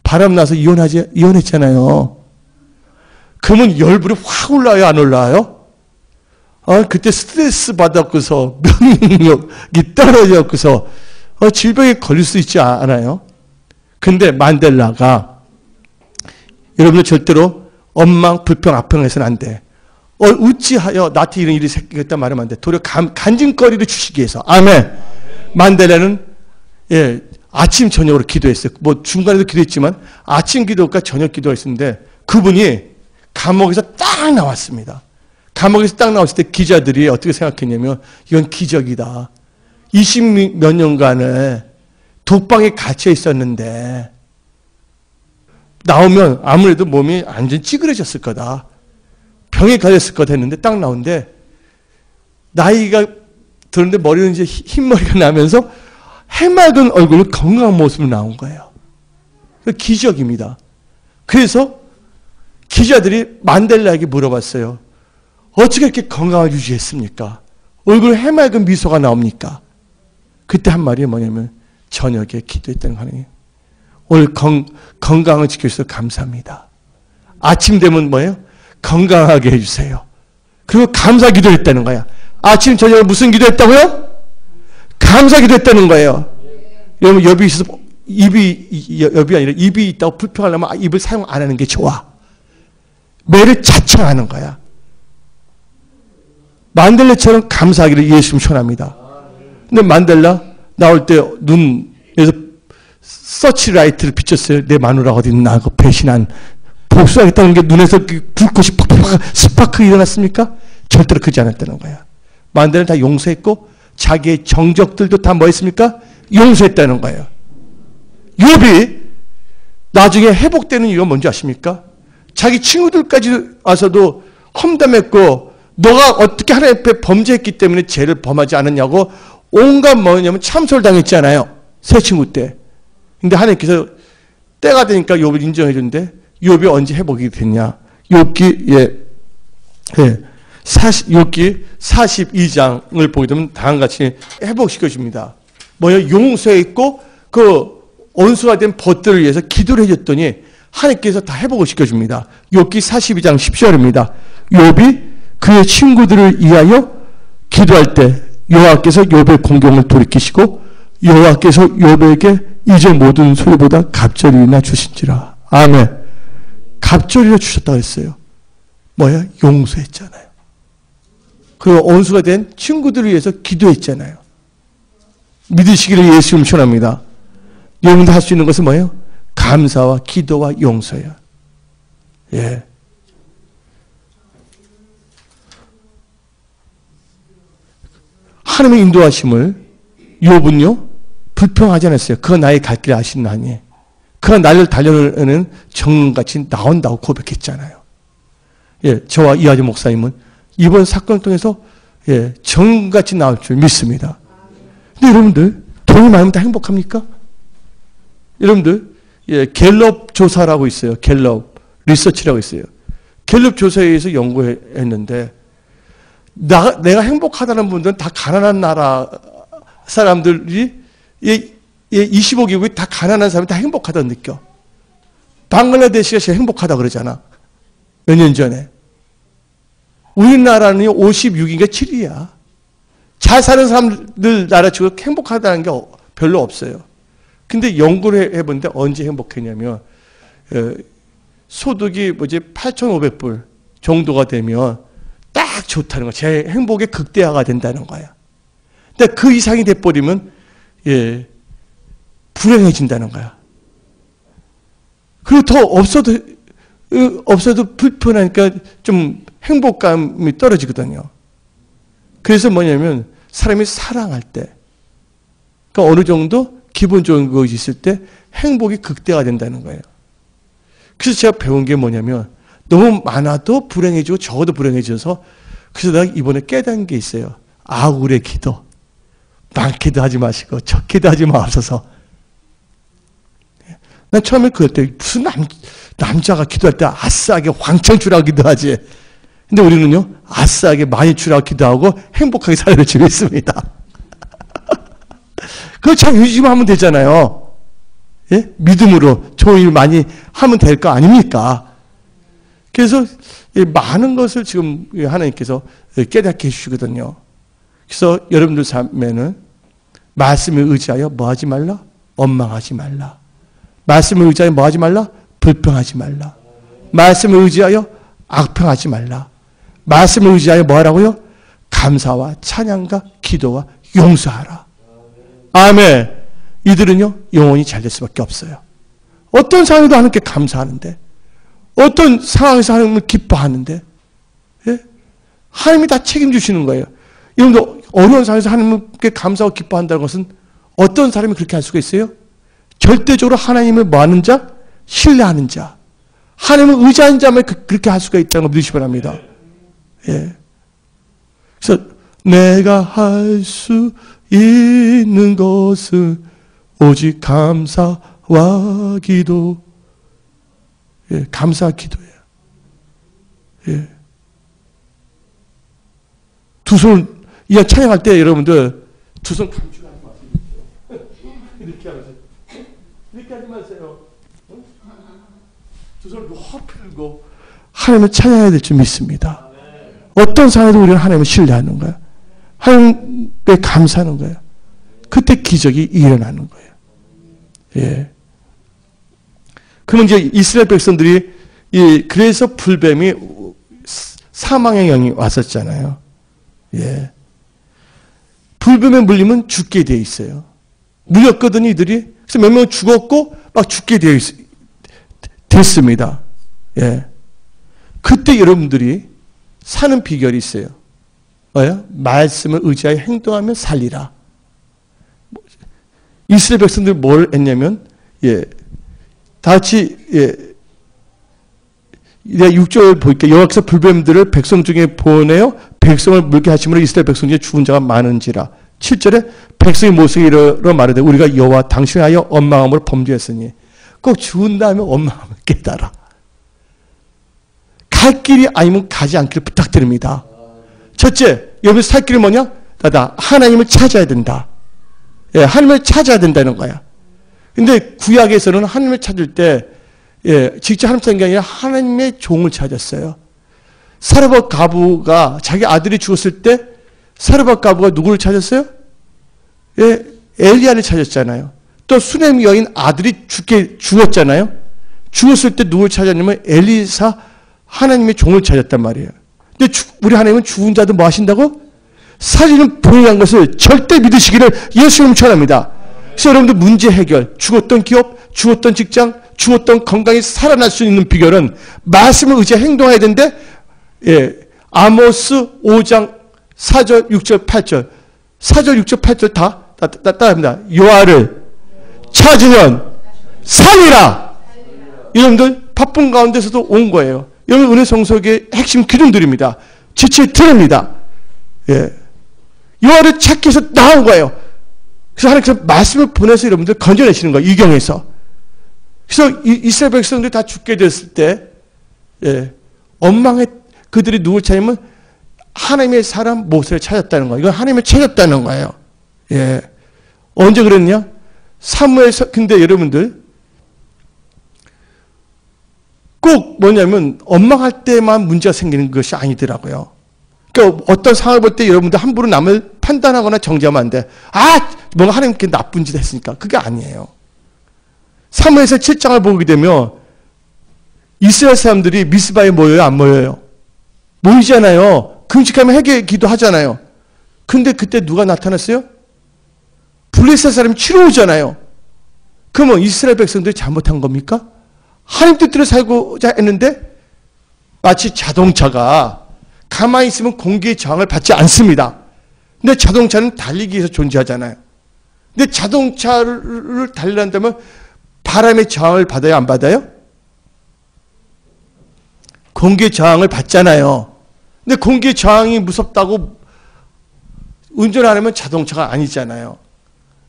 바람나서 이혼했잖아요. 그러면 열불이 확 올라요, 안 올라요? 그때 스트레스 받았고서 면역력이 떨어졌고서 질병에 걸릴 수 있지 않아요? 근데 만델라가 여러분들 절대로 원망, 불평, 악평해서는 안 돼. 어찌하여 나한테 이런 일이 생겼다 말하면 안 돼. 도리어 간증거리를 주시기 위해서. 아멘. 만델라는 예, 아침 저녁으로 기도했어요. 뭐 중간에도 기도했지만 아침 기도과 저녁 기도가 있었는데 그분이 감옥에서 딱 나왔습니다. 감옥에서 딱 나왔을 때 기자들이 어떻게 생각했냐면 이건 기적이다. 20몇 년간을 독방에 갇혀 있었는데 나오면 아무래도 몸이 완전 찌그러졌을 거다. 병에 걸렸을 거다 했는데 딱 나오는데 나이가 들었는데 머리는 이제 흰머리가 나면서 해맑은 얼굴로 건강한 모습으로 나온 거예요. 기적입니다. 그래서 기자들이 만델라에게 물어봤어요. 어떻게 이렇게 건강을 유지했습니까? 얼굴에 해맑은 미소가 나옵니까? 그때 한 말이 뭐냐면 저녁에 기도했다는 거예요. 오늘 건강을 지켜주셔서 감사합니다. 아침 되면 뭐예요? 건강하게 해주세요. 그리고 감사 기도했다는 거야. 아침 저녁에 무슨 기도했다고요? 감사 기도했다는 거예요. 여러분 여비 있어서 여비 아니라 입이 있다고 불평하려면 입을 사용 안 하는 게 좋아. 매를 자청하는 거야. 만델라처럼 감사하기를 예수님 전합니다. 근데 만델라 나올 때 눈에서 서치라이트를 비쳤어요. 내 마누라가 어디 있나 그 배신한 복수하겠다는 게 눈에서 불꽃이 팍팍 스파크 일어났습니까? 절대로 그러지 않았다는 거야. 만델라는 다 용서했고 자기의 정적들도 다 뭐 했습니까? 용서했다는 거예요. 욥이 나중에 회복되는 이유가 뭔지 아십니까? 자기 친구들까지 와서도 험담했고 너가 어떻게 하나님 앞에 범죄했기 때문에 죄를 범하지 않았냐고 온갖 뭐냐면 참소를 당했잖아요. 새 친구 때. 근데 하나님께서 때가 되니까 욥을 인정해 주는데 욥이 언제 회복이 됐냐? 욥기 42장을 보게 되면 다음과 같이 회복시켜 줍니다. 뭐요? 용서했고 그 원수가 된 벗들을 위해서 기도를 해줬더니 하나님께서 다 회복을 시켜줍니다. 욥기 42장 10절입니다. 욥이 그의 친구들을 위하여 기도할 때 여호와께서 욥의 공경을 돌이키시고 여호와께서 욥에게 이제 모든 소유보다 갑절이나 주신지라. 아멘. 갑절이나 주셨다고 했어요. 뭐야? 용서했잖아요. 그리고 원수가 된 친구들을 위해서 기도했잖아요. 믿으시기를 예수님 축원합니다. 여러분도 할 수 있는 것은 뭐예요? 감사와 기도와 용서예요. 예. 하나님의 인도하심을 욥은요 불평하지 않았어요. 그가 나의 갈 길을 아시나니 그가 나를 달려는 정같이 나온다고 고백했잖아요. 예, 저와 이하재 목사님은 이번 사건을 통해서 예, 정같이 나올 줄 믿습니다. 근데 여러분들 돈이 많으면 다 행복합니까? 여러분들 예, 갤럽 조사라고 있어요. 갤럽 리서치라고 있어요. 갤럽 조사에 의해서 연구했는데 내가 행복하다는 분들은 다 가난한 나라 사람들이 25개국이 다 가난한 사람이 다 행복하다고 느껴. 방글라데시가 제일 행복하다 그러잖아. 몇 년 전에. 우리나라는 56인가 7위야. 잘 사는 사람들 나라치고 행복하다는 게 별로 없어요. 근데 연구를 해본데 언제 행복했냐면 소득이 8,500불 정도가 되면 딱 좋다는 거야. 제 행복의 극대화가 된다는 거야. 근데 그 이상이 돼버리면 예, 불행해진다는 거야. 그리고 더 없어도 불편하니까 좀 행복감이 떨어지거든요. 그래서 뭐냐면 사람이 사랑할 때, 그러니까 어느 정도 기본적인 것이 있을 때 행복이 극대화 된다는 거예요. 그래서 제가 배운 게 뭐냐면 너무 많아도 불행해지고 적어도 불행해져서 그래서 내가 이번에 깨달은 게 있어요. 아굴의 기도. 많게도 하지 마시고 적게도 하지 마옵소서. 난 처음에 그럴 때 무슨 남자가 기도할 때 아싸하게 왕창 주라고 기도하지. 근데 우리는요 아싸하게 많이 주라고 기도하고 행복하게 살아야 줄 믿습니다. 그거 잘 유지하면 되잖아요. 예? 믿음으로 좋은 일 많이 하면 될 거 아닙니까? 그래서 많은 것을 지금 하나님께서 깨닫게 해주시거든요. 그래서 여러분들 삶에는 말씀을 의지하여 뭐 하지 말라? 원망하지 말라. 말씀을 의지하여 뭐 하지 말라? 불평하지 말라. 말씀을 의지하여 악평하지 말라. 말씀을 의지하여 뭐 하라고요? 감사와 찬양과 기도와 용서하라. 아멘. 이들은요 영원히 잘 될 수밖에 없어요. 어떤 상황에도 하나님께 감사하는데, 어떤 상황에서 하나님을 기뻐하는데, 예? 하나님이 다 책임주시는 거예요. 여러분들 어려운 상황에서 하나님께 감사하고 기뻐한다는 것은 어떤 사람이 그렇게 할 수가 있어요? 절대적으로 하나님을 뭐 하는 자? 신뢰하는 자. 하나님을 의지하는 자만 그렇게 할 수가 있다는 걸 믿으시기 바랍니다. 예. 그래서 내가 할 수 있는 것은 오직 감사와 기도. 예, 감사와 기도예요. 예. 두 손, 이 찬양할 때 여러분들 두 손 감추하지 마세요. 이렇게 하면서. 이렇게 하지 마세요. 두 손을 확 펴고 하나님을 찬양해야 될 줄 믿습니다. 어떤 상황에도 우리는 하나님을 신뢰하는 거야. 하나님께 감사하는 거예요. 그때 기적이 일어나는 거예요. 예. 그러면 이제 이스라엘 백성들이 그래서 불뱀이 사망의 영이 왔었잖아요. 예. 불뱀에 물리면 죽게 돼 있어요. 물렸거든요, 이들이. 그래서 몇 명 죽었고 막 죽게 됐습니다. 예. 그때 여러분들이 사는 비결이 있어요. 뭐예요? 말씀을 의지하여 행동하면 살리라. 이스라엘 백성들이 뭘 했냐면, 예, 다 같이, 예, 6절 보니까 여호와께서 불뱀들을 백성 중에 보내어 백성을 물게 하심으로 이스라엘 백성 중에 죽은 자가 많은지라. 7절에 백성의 모습이 이르러 말하되 우리가 여호와 당신을 하여 원망함으로 범죄했으니. 꼭 죽은 다음에 원망함을 깨달아. 갈 길이 아니면 가지 않기를 부탁드립니다. 첫째, 여러분 살 길이 뭐냐? 나다 하나님을 찾아야 된다. 예, 하나님을 찾아야 된다는 거야. 근데 구약에서는 하나님을 찾을 때, 예, 직접 하나님 찾는 게 아니라 하나님의 종을 찾았어요. 사르밧 가부가 자기 아들이 죽었을 때 사르밧 가부가 누구를 찾았어요? 예, 엘리야를 찾았잖아요. 또 수넴 여인 아들이 죽었잖아요. 죽었을 때 누구를 찾았냐면 엘리사 하나님의 종을 찾았단 말이에요. 근데 우리 하나님은 죽은 자도 뭐 하신다고? 살리는 분이라는 것을 절대 믿으시기를 예수님 축원합니다. 그래서 여러분들 문제 해결, 죽었던 기업, 죽었던 직장, 죽었던 건강이 살아날 수 있는 비결은 말씀을 의지해 행동해야 되는데, 예, 아모스 5장 4절, 6절, 8절 4절, 6절, 8절 다 따라합니다. 여호와를 찾으면 살리라. 여러분들 바쁜 가운데서도 온 거예요. 여러분 은혜 성속의 핵심 기둥들입니다. 지체 드립니다. 예. 여호와를 찾기 위해서 나온 거예요. 그래서 하나님께서 말씀을 보내서 여러분들 건져내시는 거예요. 이경에서. 그래서 이스라엘 백성들이 다 죽게 됐을 때, 예. 원망의 그들이 누굴 찾으면 하나님의 사람 모세를 찾았다는 거예요. 이건 하나님을 찾았다는 거예요. 예. 언제 그랬냐? 사무엘서. 근데 여러분들 꼭 뭐냐면 원망할 때만 문제가 생기는 것이 아니더라고요. 그러니까 어떤 상황을 볼 때 여러분들 함부로 남을 판단하거나 정죄하면 안 돼. 뭔가 하나님께 나쁜 짓 했으니까. 그게 아니에요. 사무엘서 7장을 보게 되면 이스라엘 사람들이 미스바에 모여요? 안 모여요? 모이잖아요. 금식하면 회개 기도하잖아요. 근데 그때 누가 나타났어요? 블레셋 사람이 치러 오잖아요. 그러면 이스라엘 백성들이 잘못한 겁니까? 하나님 뜻대로 살고자 했는데 마치 자동차가 가만히 있으면 공기의 저항을 받지 않습니다. 근데 자동차는 달리기 위해서 존재하잖아요. 근데 자동차를 달리려면 바람의 저항을 받아요? 안 받아요? 공기의 저항을 받잖아요. 근데 공기의 저항이 무섭다고 운전 안 하면 자동차가 아니잖아요.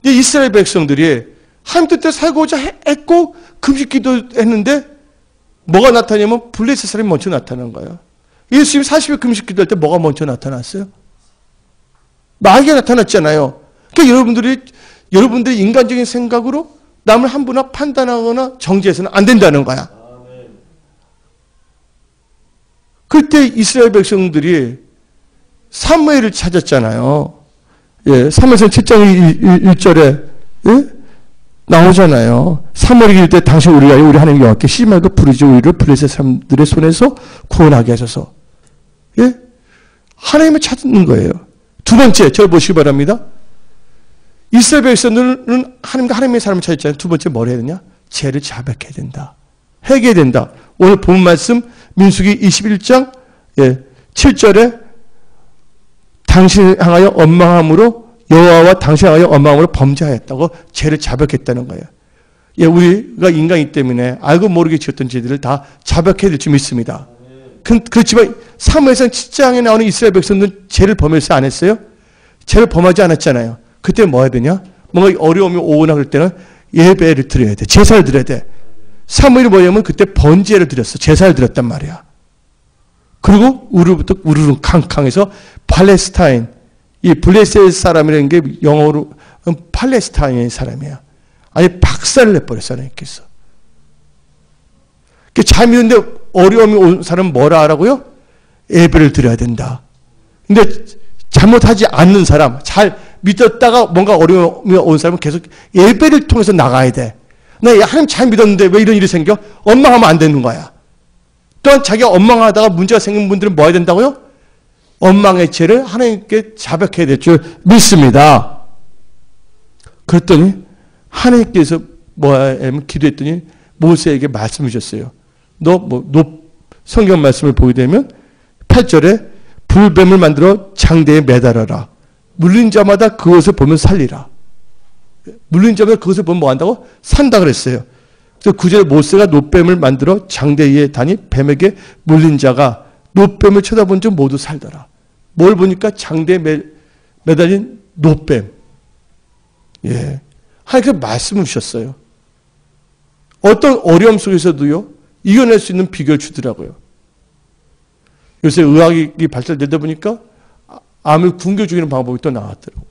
근데 이스라엘 백성들이 하나님 뜻대로 살고자 했고 금식기도 했는데 뭐가 나타나냐면 블레셋 사람이 먼저 나타난 거예요. 예수님이 40일 금식기도 할 때 뭐가 먼저 나타났어요? 마귀가 나타났잖아요. 그러니까 여러분들이 인간적인 생각으로 남을 함부로 판단하거나 정죄해서는 안 된다는 거야. 그때 이스라엘 백성들이 사무엘을 찾았잖아요. 예, 사무엘서 7장 1절에 예? 나오잖아요. 사무엘이 이를 때 당신 우리 하나님 여호와께 쉬지 말고 부르짖어 우리를 블레셋 사람들의 손에서 구원하게 하소서. 예? 하나님을 찾는 거예요. 두 번째, 저를 보시기 바랍니다. 이스라엘 백성들은 하나님의 사람을 찾았잖아요. 두 번째 뭘 해야 되냐? 죄를 자백해야 된다. 회개해야 된다. 오늘 본 말씀 민수기 21장 7절에 당신 향하여 원망함으로 여호와와 당신 향하여 원망함으로 범죄하였다고 죄를 자백했다는 거예요. 예, 우리가 인간이기 때문에 알고 모르게 지었던 죄들을 다 자백해야 될 줄 믿습니다. 그렇지만 사무엘상 7장에 나오는 이스라엘 백성들은 죄를 범했어요? 안 했어요? 죄를 범하지 않았잖아요. 그때 뭐 해야 되냐? 뭔가 어려움이 오거나 그럴 때는 예배를 드려야 돼. 제사를 드려야 돼. 사무엘이 뭐냐면 그때 번제를 드렸어. 제사를 드렸단 말이야. 그리고 우르부터 우르르 캉캉해서 팔레스타인, 이 블레셋 사람이라는 게 영어로 팔레스타인의 사람이야. 아니 박살을 내버렸어. 하나님께서. 잘 믿는데 어려움이 온 사람은 뭐라 하라고요? 예배를 드려야 된다. 근데 잘못하지 않는 사람, 잘 믿었다가 뭔가 어려움이 온 사람은 계속 예배를 통해서 나가야 돼. 나 하나님 잘 믿었는데 왜 이런 일이 생겨? 원망하면 안 되는 거야. 또한 자기가 원망하다가 문제가 생긴 분들은 뭐 해야 된다고요? 원망의 죄를 하나님께 자백해야 될 줄 믿습니다. 그랬더니 하나님께서 뭐냐면 기도했더니 모세에게 말씀을 주셨어요. 성경 말씀을 보게 되면 8절에 불뱀을 만들어 장대에 매달아라. 물린 자마다 그것을 보면 살리라. 물린 자마다 그것을 보면 뭐 한다고? 산다 그랬어요. 그래서 9절에 모세가 놋뱀을 만들어 장대 위에 다니 뱀에게 물린 자가 놋뱀을 쳐다본 적 모두 살더라. 뭘 보니까 장대에 매달린 놋뱀. 예. 하나님께서 말씀을 주셨어요. 어떤 어려움 속에서도요, 이겨낼 수 있는 비결을 주더라고요. 요새 의학이 발달되다 보니까 암을 굶겨 죽이는 방법이 또 나왔더라고요.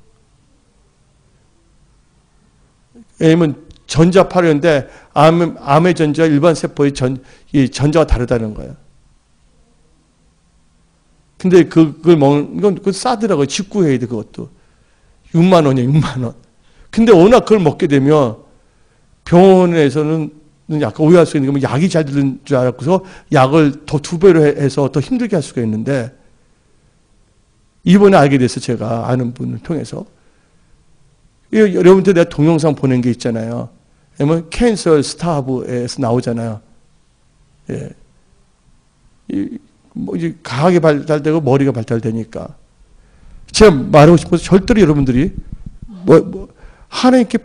왜냐면 전자파였는데 암의 전자와 일반 세포의 전자가 다르다는 거예요. 근데 그걸 먹는 건 그거 싸더라고요. 직구해야 돼, 그것도. 6만 원이에요, 6만 원. 근데 워낙 그걸 먹게 되면 병원에서는 약간 오해할 수 있는 게 약이 잘 들는 줄 알았고서 약을 더 2배로 해서 더 힘들게 할 수가 있는데 이번에 알게 됐어요. 제가 아는 분을 통해서. 여러분한테 내가 동영상 보낸 게 있잖아요. 왜냐면 캔서 스타브에서 나오잖아요. 예. 이제 과학이 발달되고 머리가 발달되니까. 제가 말하고 싶어서 절대로 여러분들이 하나님께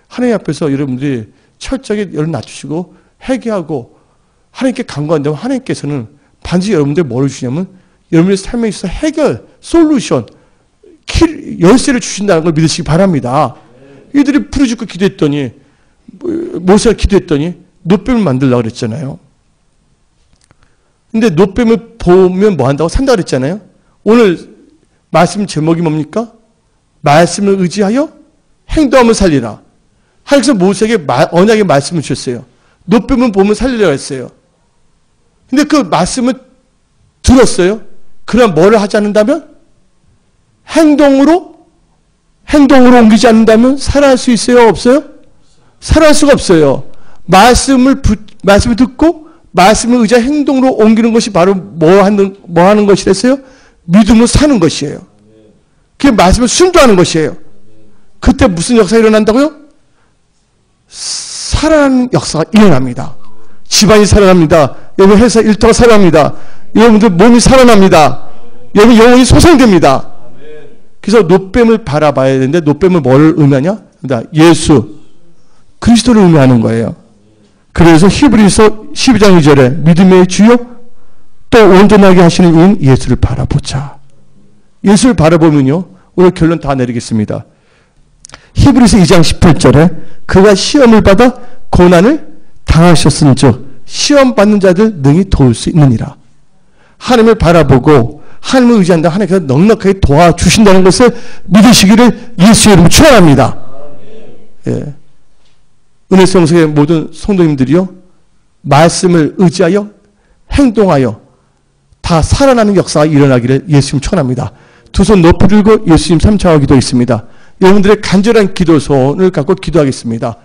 하나님 앞에서 여러분들이 철저하게 열을 낮추시고 회개하고 하나님께 간구한다면 하나님께서는 반드시 여러분들 뭘 주시냐면 여러분의 삶에 있어서 해결, 솔루션, 열쇠를 주신다는 걸 믿으시기 바랍니다. 이들이 부르짖고 기도했더니 모세가 기도했더니 노뱀을 만들려고 그랬잖아요. 근데 노뱀을 보면 뭐 한다고 산다고 그랬잖아요. 오늘 말씀 제목이 뭡니까? 말씀을 의지하여 행동하면 살리라. 하나님께서 모세에게 언약의 말씀을 주셨어요. 노뱀을 보면 살리라고 했어요. 근데 그 말씀을 들었어요. 그럼 뭐를 하지 않는다면? 행동으로 옮기지 않는다면 살아날 수 있어요? 없어요? 살아날 수가 없어요. 말씀을 듣고 말씀을 의지하 행동으로 옮기는 것이 바로 뭐 하는 것이랬어요? 믿음으로 사는 것이에요. 그게 말씀을 순종하는 것이에요. 그때 무슨 역사가 일어난다고요? 살아나는 역사가 일어납니다. 집안이 살아납니다. 여러분 회사 일터가 살아납니다. 여러분들 몸이 살아납니다. 여러분 영혼이 소생됩니다. 그래서 노뱀을 바라봐야 되는데 노뱀을 뭘 의미하냐? 예수 그리스도를 의미하는 거예요. 그래서 히브리서 12장 2절에 믿음의 주요 또 온전하게 하시는 이인 예수를 바라보자. 예수를 바라보면요. 오늘 결론 다 내리겠습니다. 히브리서 2장 18절에 그가 시험을 받아 고난을 당하셨은즉 시험 받는 자들 능히 도울 수 있느니라. 하나님을 바라보고 하나님을 의지한다. 하나님께서 넉넉하게 도와주신다는 것을 믿으시기를 예수의 이름으로 축원합니다. 예. 은혜성석의 모든 성도님들이요. 말씀을 의지하여 행동하여 다 살아나는 역사가 일어나기를 예수님 축원합니다. 두 손 높이 들고 예수님 3차와 기도 있습니다. 여러분들의 간절한 기도 소원을 갖고 기도하겠습니다.